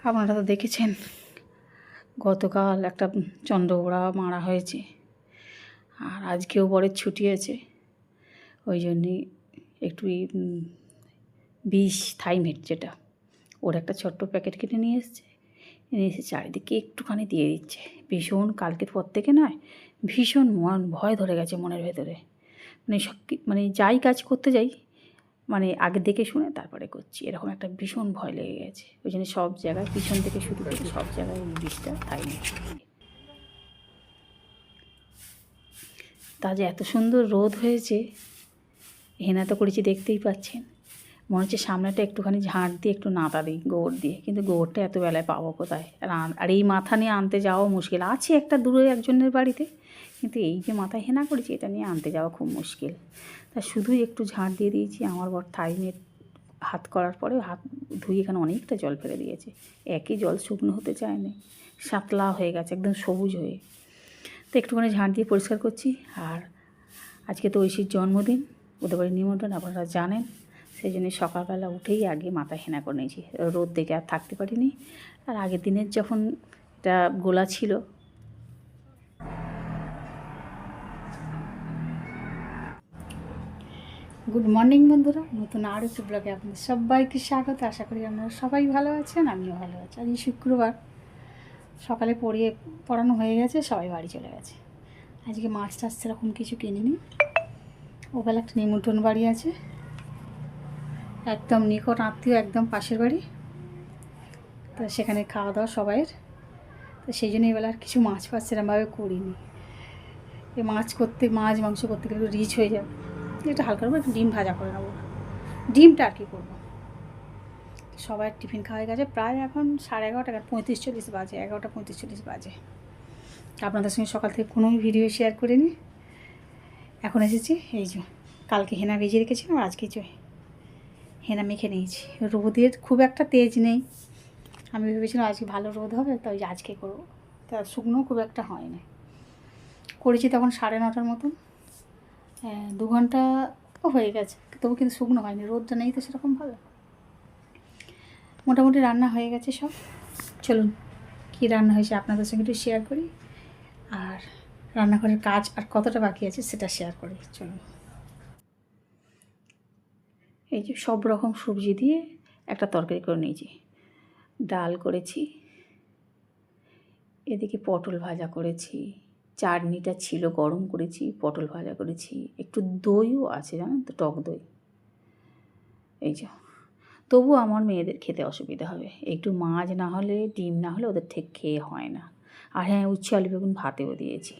আপনারা তো দেখেছেন গতকাল একটা চন্দ্রঘোড়া মারা হয়েছে, আর আজকেও বরের ছুটি আছে, ওই জন্যই একটু বিষ থাইমেট যেটা ওর একটা ছোট্ট প্যাকেট কিনে নিয়ে এসছে, চারিদিকে একটুখানি দিয়ে দিচ্ছে। ভীষণ কালকের পর থেকে নয়, ভীষণ ভয় ধরে গেছে মনের ভেতরে। মানে যাই কাজ করতে যাই মানে আগে দেখে শুনে তারপরে করছি, এরকম একটা ভীষণ ভয় লেগে গেছে। ওই জন্য সব জায়গায় পিছন থেকে শুরু করে সব জায়গায় এই বিষটা থাইমেট। তা যে এত সুন্দর রোদ হয়েছে, হেনা তো করেছি দেখতেই পাচ্ছেন। মনে হচ্ছে সামনেটা একটুখানি ঝাঁট দিয়ে একটু নাতা দিই গোবর দিয়ে, কিন্তু গোবরটা এত বেলায় পাবো কোথায়? আর এই মাথা নিয়ে আনতে যাওয়া মুশকিল। আছে একটা দূরে একজনের বাড়িতে, কিন্তু এই যে মাথায় হেনা করেছি এটা নিয়ে আনতে যাওয়া খুব মুশকিল। তা শুধুই একটু ঝাঁট দিয়ে দিয়েছি। আমার বর থাইমেট হাত করার পরে হাত ধুয়ে এখানে অনেকটা জল ফেলে দিয়েছে। একই জল শুকনো হতে চায়নি, সাতলা হয়ে গেছে একদম সবুজ হয়ে। তো একটুখানি ঝাঁট দিয়ে পরিষ্কার করছি। আর আজকে তো ঐশীর জন্মদিন, ওদের বাড়ির নিমন্ত্রণ আপনারা জানেন, সেই জন্য সকালবেলা উঠেই আগে মাথায় হেনা করে নিয়েছি। রোদ দেখে আর থাকতে পারিনি। আর আগের দিনের যখন এটা গোলা ছিল, গুড মর্নিং বন্ধুরা, নতুন আরও একটু ব্লগে আপনাদের সবাইকে স্বাগত। আশা করি আপনারা সবাই ভালো আছেন, আমিও ভালো আছি। আজ শুক্রবার সকালে পড়ানো হয়ে গেছে, সবাই বাড়ি চলে গেছে। আজকে মাছ টাছ সেরকম কিছু কিনিনি। ওবেলা একটা নিমন্ত্রণ বাড়ি আছে, একদম নিকট আত্মীয়, একদম পাশের বাড়ি। তো সেখানে খাওয়া দাওয়া সবাইয়ের, তো সেই জন্য এবেলা আর কিছু মাছ ফাছ সেরকমভাবে করিনি। এই মাছ মাংস করতে গেলে একটু রিচ হয়ে যাবে। একটু হালকা করে একটু ডিম ভাজা করে নেবো, ডিমটা আর কি করবো। সবাই টিফিন খাওয়া হয়ে গেছে, প্রায় এখন 11:30, 35-40 বাজে, 11:35-40 বাজে। আপনাদের সঙ্গে সকাল থেকে কোনো ভিডিও শেয়ার করিনি। এখন এসেছি, এই যে কালকে হেনা ভেজে রেখেছিলাম, আজকে হেনা মেখে নিয়েছি। রোদের খুব একটা তেজ নেই, আমি ভেবেছিলাম আজকে ভালো রোদ হবে, তো ওই আজকে করবো। তা শুকনো খুব একটা হয় না, করেছি তখন 9:30 মতন। 2 ঘন্টা হয়ে গেছে, তবু কিন্তু শুকনো হয়নি, রোদটা নেই তো সেরকম ভালো। মোটামুটি রান্না হয়ে গেছে সব। চলুন কী রান্না হয়েছে আপনাদের সঙ্গে একটু শেয়ার করি, আর রান্নাঘরের কাজ আর কতটা বাকি আছে সেটা শেয়ার করি। চলুন। এই যে সব রকম সবজি দিয়ে একটা তরকারি করে নিয়েছি। ডাল করেছি, এদিকে পটল ভাজা করেছি, চাটনিটা ছিল গরম করেছি, পটল ভাজা করেছি, একটু দইও আছে জানেন তো, টক দই। এই যে তবু আমার মেয়েদের খেতে অসুবিধা হবে, একটু মাছ না হলে ডিম না হলে ওদের ঠিক খেয়ে হয় না। আর হ্যাঁ, উচ্ছে আলু বেগুন ভাতেও দিয়েছি,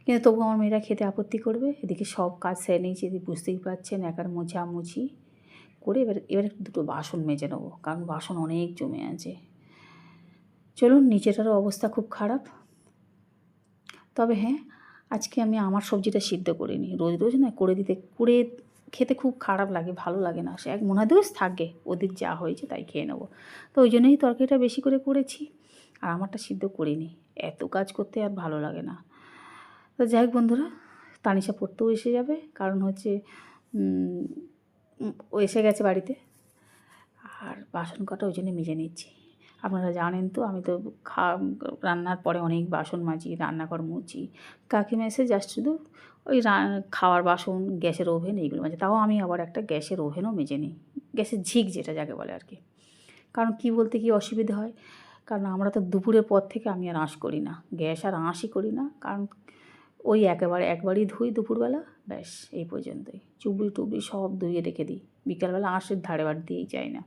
কিন্তু তবু আমার মেয়েরা খেতে আপত্তি করবে। এদিকে সব কাজ সেরে নিয়েছি, এদিকে বুঝতেই পারছেন, একার মোছামুছি করে এবার দুটো বাসন মেজে নেবো, কারণ বাসন অনেক জমে আছে। চলুন, নিচেটারও অবস্থা খুব খারাপ। তবে হ্যাঁ, আজকে আমি আমার সবজিটা সিদ্ধ করিনি। রোজ রোজ না করে খেতে খুব খারাপ লাগে, ভালো লাগে না। সে এক মনে দোষ থাকে, ওদের যা হয়েছে তাই খেয়ে নেবো। তো ওই জন্যই তরকারিটা বেশি করে করেছি, আর আমারটা সিদ্ধ করিনি। এত কাজ করতে আর ভালো লাগে না। তো যাই হোক বন্ধুরা, তানিশা পড়তেও এসে যাবে, কারণ হচ্ছে ও এসে গেছে বাড়িতে। আর বাসন কটা ওই জন্য মেজে নিচ্ছি। আপনারা জানেন তো, আমি তো রান্নার পরে অনেক বাসন মাজি, রান্নাঘর মুছি। কাকিমা এসে জাস্ট শুধু ওই খাওয়ার বাসন, গ্যাসের ওভেন এইগুলো মাঝে। তাও আমি আবার একটা গ্যাসের ওভেনও মেজে নিই, গ্যাসের ঝিক যেটা যাকে বলে আর কি। কারণ কি বলতে কি অসুবিধা হয়, কারণ আমরা তো দুপুরের পর থেকে আমি আর আঁশ করি না, গ্যাস আর আঁশই করি না। কারণ ওই একবারই ধুই দুপুরবেলা, ব্যাস এই পর্যন্তই। চুবড়ি সব ধুয়ে রেখে দিই, বিকালবেলা আঁশের ধারে বাড়ি দিয়েই যায় না।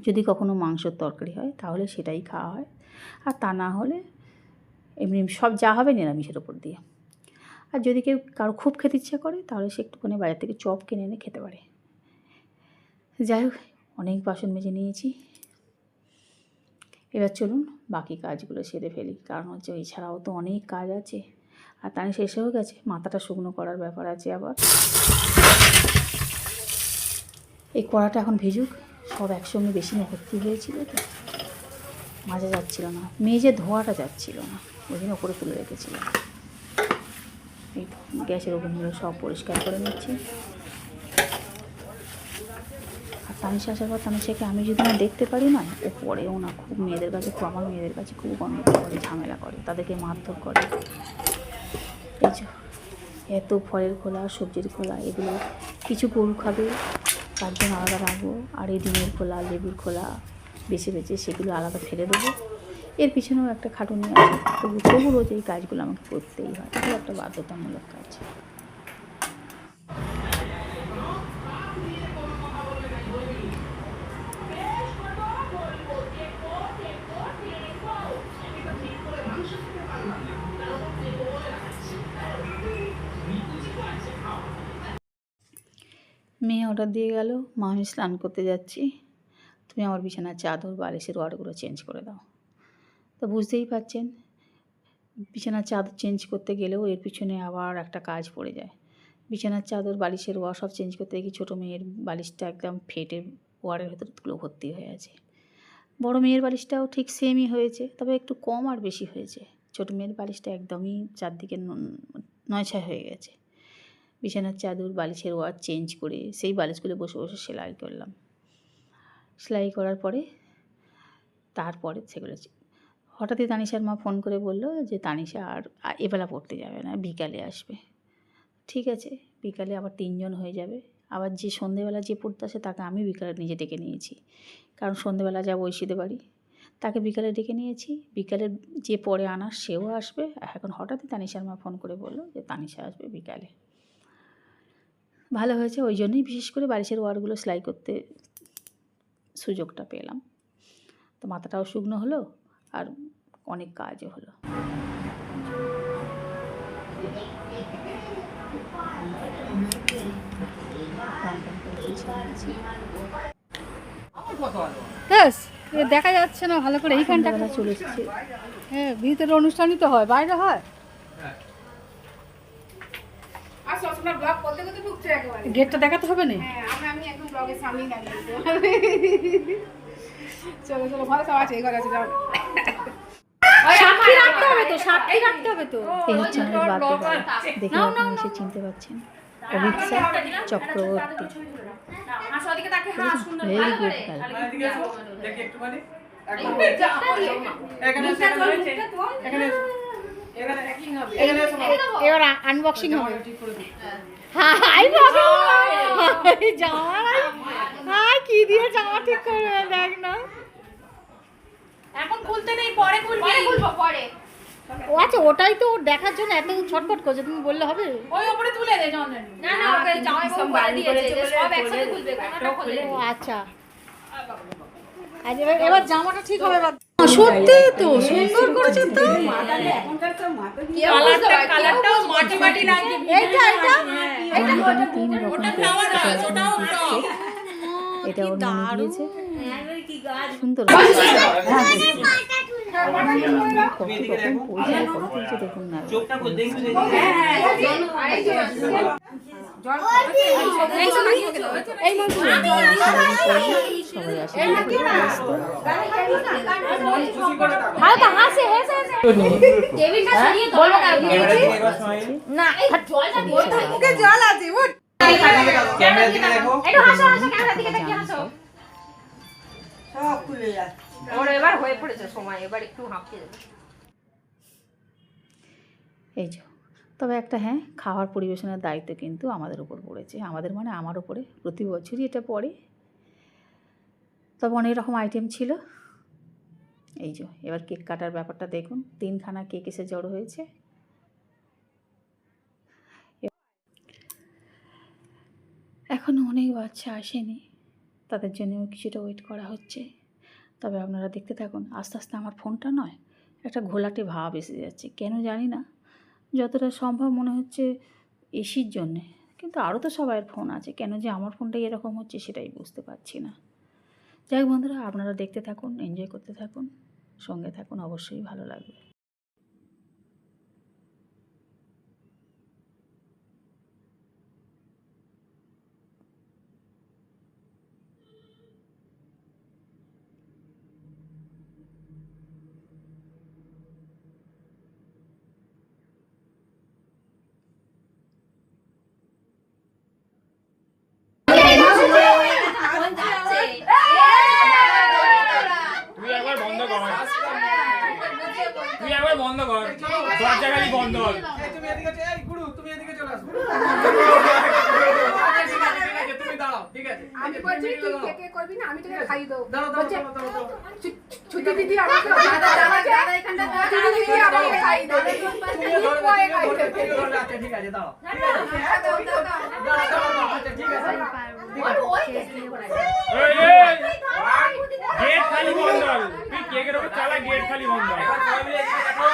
যদি কখনো মাংসের তরকারি হয় তাহলে সেটাই খাওয়া হয়, আর তা না হলে এমনি সব যা হবে নিরামিষের ওপর দিয়ে। আর যদি কারো খুব খেতে ইচ্ছা করে তাহলে সে একটুখানি বাজার থেকে চপ কিনে এনে খেতে পারে। যাই হোক, অনেক বাসন মেজে নিয়েছি, এবার চলুন বাকি কাজগুলো সেরে ফেলি, কারণ হচ্ছে এছাড়াও তো অনেক কাজ আছে। আর তাই শেষ হয়ে গেছে, মাথাটা শুকনো করার ব্যাপার আছে আবার। এই কড়াটা এখন ভিজুক, সব একসঙ্গে বেশি ভর্তি হয়েছিল তো মাজা যাচ্ছিল না, মেজে ধোয়াটা যাচ্ছিল না, ওই জন্য ওপরে তুলে রেখেছিলাম। এই গ্যাসের ওভেনগুলো সব পরিষ্কার করে নিচ্ছি। আর তানিশা আসার পর তানিশাকে আমি যদি না দেখতে পারি না, ও পড়েও না, খুব মেয়েদের কাছে, খুব আমার মেয়েদের কাছে খুব গণ্ডগোল করে, ঝামেলা করে, তাদেরকে মারধর করে। এই যে এত ফলের খোলা, সবজির খোলা, এগুলো কিছু গরু খাবে তার জন্য আলাদা রাখবো, আর এই ডিমের খোলা, লেবুর খোলা বেছে বেছে সেগুলো আলাদা ফেলে দেবো। এর পিছনেও একটা খাটুনি আছে, তবু রোজ এই কাজগুলো আমাকে করতেই হয়, এগুলো একটা বাধ্যতামূলক কাজ। মেয়ে অর্ডার দিয়ে গেল, মা আমি স্নান করতে যাচ্ছি, তুমি আমার বিছানার চাদর বালিশের ওয়ারগুলো চেঞ্জ করে দাও। তো বুঝতেই পারছেন, বিছানার চাদর চেঞ্জ করতে গেলেও এর পিছনে আবার একটা কাজ পড়ে যায়। বিছানার চাদর বালিশের ওয়ার সব চেঞ্জ করতে গিয়ে ছোটো মেয়ের বালিশটা একদম ফেটে ওয়ারের ভেতরগুলো ভর্তি হয়ে আছে। বড় মেয়ের বালিশটাও ঠিক সেমই হয়েছে, তবে একটু কম আর বেশি হয়েছে। ছোটো মেয়ের বালিশটা একদমই চারদিকে নয়ছায় হয়ে গেছে। বিছানার চাদর বালিশের ওয়ার চেঞ্জ করে সেই বালিশগুলো বসে বসে সেলাই করলাম। সেলাই করার পরে তারপরে সেগুলো হঠাৎই তানিশার মা ফোন করে বলল যে তানিশা আর এবেলা পড়তে যাবে না, বিকালে আসবে। ঠিক আছে, বিকালে আবার 3 জন হয়ে যাবে। আবার যে সন্ধেবেলা যে পড়তে আসে তাকে আমি বিকালে নিজে ডেকে নিয়েছি, কারণ সন্ধেবেলা যাবো ঐশীদের বাড়ি, তাকে বিকালে ডেকে নিয়েছি। বিকালে যে পরে আনার সেও আসবে। এখন হঠাৎই তানিশার মা ফোন করে বলল যে তানিশা আসবে বিকালে। ভালো হয়েছে, ওই জন্যই বিশেষ করে বালিশের ওয়ারগুলো সেলাই করতে সুযোগটা পেলাম। তো মাথাটাও শুকনো হলো আর অনেক কাজও হলো। দেখা যাচ্ছে না ভালো করে, এইখানটা চলে এসেছে। হ্যাঁ, ভিতরে অনুষ্ঠানই তো হয়, বাইরে হয়। গেটটা দেখাতে হবে না? চলো চলো, ভালো সব আছে, এবার আছে, যাও। সাক্ষী রাখতে হবে তো, সাক্ষী রাখতে হবে তো। এই হচ্ছে আমাদের বার্থডে, দেখে আপনি এসে চিনতে পারছেন, অভিৎসা চক্রবর্তী। ভেরি গুড এবার আনবক্সিং হবে। জামা কি দিয়ে জামা ঠিক করবে দেখ না, এখন খুলতে নেই, পরে খুলবো পরে। ও আচ্ছা, ওটাই তো দেখার জন্য এত ছটফট করছে, তুমি বললে হবে? ওই উপরে তুলে দে জন। না না, ওকে জামাই বাবু বলে দিয়েছে যে সব একসাথে খুলবে, কোনটা খুলে। ও আচ্ছা, আজ এবার জামাটা ঠিক হবে। সত্যি তো সুন্দর করেছে তো, কালারটাও মাটি মাটি লাগছে। এইটা এইটা ওটা ফ্লাওয়ার আছে, ওটাও ফ্রক। এটা ওর মনে দিয়েছে, সুন্দর দেখুন না। জল আছে। এই যে, তবে একটা হ্যাঁ, খাওয়ার পরিবেশনের দায়িত্ব কিন্তু আমাদের উপর পড়েছে, আমাদের মানে আমার উপরে, প্রতি বছরই এটা পড়ে। তবে অনেক রকম আইটেম ছিল। এই যে এবার কেক কাটার ব্যাপারটা দেখুন, 3খানা কেক এসে জড়ো হয়েছে। এখনও অনেক বাচ্চা আসেনি, তাদের জন্যও কিছুটা ওয়েট করা হচ্ছে। তবে আপনারা দেখতে থাকুন, আস্তে আস্তে আমার ফোনটা নয় একটা ঘোলাটে ভাব এসে যাচ্ছে, কেন জানি না। যতটা সম্ভব মনে হচ্ছে এসির জন্যে, কিন্তু আরও তো সবাইয়ের ফোন আছে, কেন যে আমার ফোনটাই এরকম হচ্ছে সেটাই বুঝতে পারছি না। যাই হোক বন্ধুরা, আপনারা দেখতে থাকুন, এনজয় করতে থাকুন, সঙ্গে থাকুন, অবশ্যই ভালো লাগবে। তুই একবার বন্ধ কর, দরজা খালি বন্ধ কর। তুমি এদিকে চলে, এই গুরু তুমি এদিকে চলে আসো। ঠিক আছে তুমি দাঁড়াও, ঠিক আছে আমি বলছি তুই কে কে করবি না, আমি তোকে খাইয়ে দেবো। দাঁড়াও বলছে, দাঁড়াও। ছুটি দিদি আমাকে দাদা এখানটা ছুটি দিদি আমাকে খাইয়ে দেবে। তুমি ধরে আচ্ছা ঠিক আছে দাঁড়াও। দাঁড়াও আচ্ছা ঠিক আছে। এই, গেট খালি বন্ধ কর, তুই কেকের ওপর চালা, গেট খালি বন্ধ কর। সবাই মিলে এদিকে দেখো।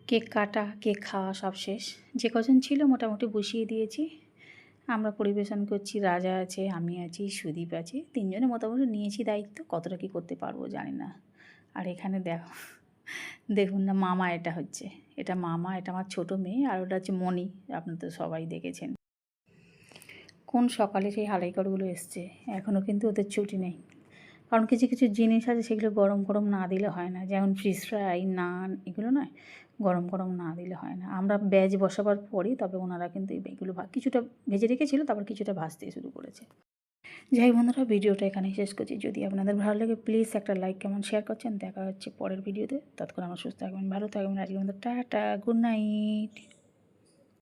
কেক কাটা, কেক খাওয়া সব শেষ। যে কজন ছিল মোটামুটি বসিয়ে দিয়েছি। আমরা পরিবেশন করছি, রাজা আছে, আমি আছি, সুদীপ আছে, তিনজনে মোটামুটি নিয়েছি দায়িত্ব। কতটা কী করতে পারবো জানি না। আর এখানে দেখুন না, মামা এটা হচ্ছে, এটা মামা, এটা আমার ছোটো মেয়ে, আর ওটা হচ্ছে মণি, আপনারা তো সবাই দেখেছেন। কোন সকালে সেই হালাইকরগুলো এসছে, এখনও কিন্তু ওদের ছুটি নেই। কারণ কিছু কিছু জিনিস আছে সেগুলো গরম গরম না দিলে হয় না, যেমন ফিশ ফ্রাই, নান, এগুলো নয় গরম গরম না দিলে হয় না। আমরা ব্যাচ বসাবার পরই তবে ওনারা কিন্তু এগুলো কিছুটা ভেজে রেখেছিলো, তারপর কিছুটা ভাজতে শুরু করেছে। যাই বন্ধুরা, ভিডিওটা এখানেই শেষ করছি। যদি আপনাদের ভালো লাগে প্লিজ একটা লাইক, কেমন শেয়ার করছেন। দেখা হচ্ছে পরের ভিডিওতে। ততক্ষণ আমার সুস্থ থাকবেন, ভালো থাকবেন। আজকে বন্ধু টাটা, গুড নাইট।